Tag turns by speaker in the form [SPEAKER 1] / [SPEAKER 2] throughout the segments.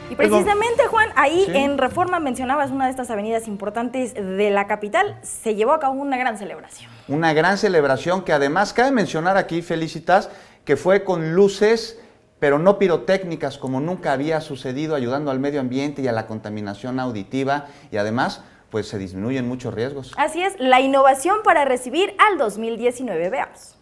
[SPEAKER 1] Y precisamente, Juan, ahí
[SPEAKER 2] Sí.
[SPEAKER 1] en Reforma mencionabas una de estas avenidas importantes de la capital, se llevó a cabo una gran celebración.
[SPEAKER 2] Una gran celebración que además cabe mencionar aquí, Felicitas, que fue con luces, pero no pirotécnicas, como nunca había sucedido, ayudando al medio ambiente y a la contaminación auditiva, y además pues se disminuyen muchos riesgos.
[SPEAKER 1] Así es, la innovación para recibir al 2019. Veamos.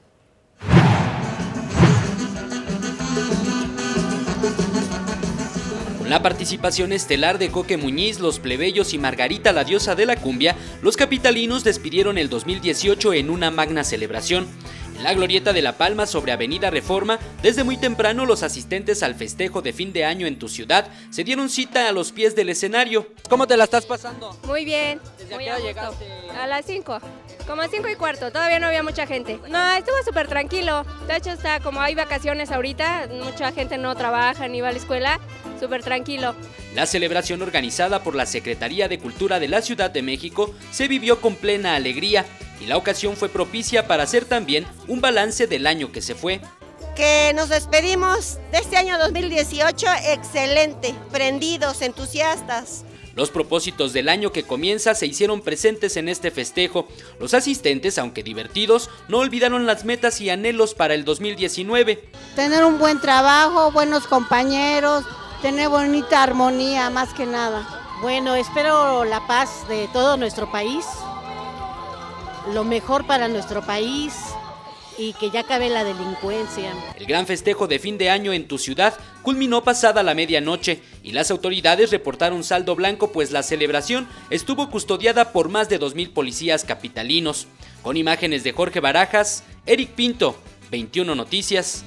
[SPEAKER 3] Con la participación estelar de Coque Muñiz, Los Plebeyos y Margarita la diosa de la cumbia, los capitalinos despidieron el 2018 en una magna celebración. En la glorieta de La Palma sobre Avenida Reforma, desde muy temprano los asistentes al festejo de fin de año en tu ciudad se dieron cita a los pies del escenario. ¿Cómo te la estás pasando?
[SPEAKER 4] Muy bien.
[SPEAKER 3] ¿Desde
[SPEAKER 4] muy
[SPEAKER 3] a qué hora
[SPEAKER 4] a gusto.
[SPEAKER 3] llegaste?
[SPEAKER 4] A las 5. Como a 5:15, todavía no había mucha gente. No, estuvo súper tranquilo. De hecho, está como hay vacaciones ahorita, mucha gente no trabaja ni va a la escuela, súper tranquilo.
[SPEAKER 3] La celebración organizada por la Secretaría de Cultura de la Ciudad de México se vivió con plena alegría y la ocasión fue propicia para hacer también un balance del año que se fue.
[SPEAKER 5] Que nos despedimos de este año 2018 excelente, prendidos, entusiastas.
[SPEAKER 3] Los propósitos del año que comienza se hicieron presentes en este festejo. Los asistentes, aunque divertidos, no olvidaron las metas y anhelos para el 2019.
[SPEAKER 6] Tener un buen trabajo, buenos compañeros, tener bonita armonía, más que nada.
[SPEAKER 7] Bueno, espero la paz de todo nuestro país, lo mejor para nuestro país y que ya acabe la delincuencia.
[SPEAKER 3] El gran festejo de fin de año en tu ciudad culminó pasada la medianoche y las autoridades reportaron saldo blanco, pues la celebración estuvo custodiada por más de 2,000 policías capitalinos. Con imágenes de Jorge Barajas, Eric Pinto, 21 Noticias.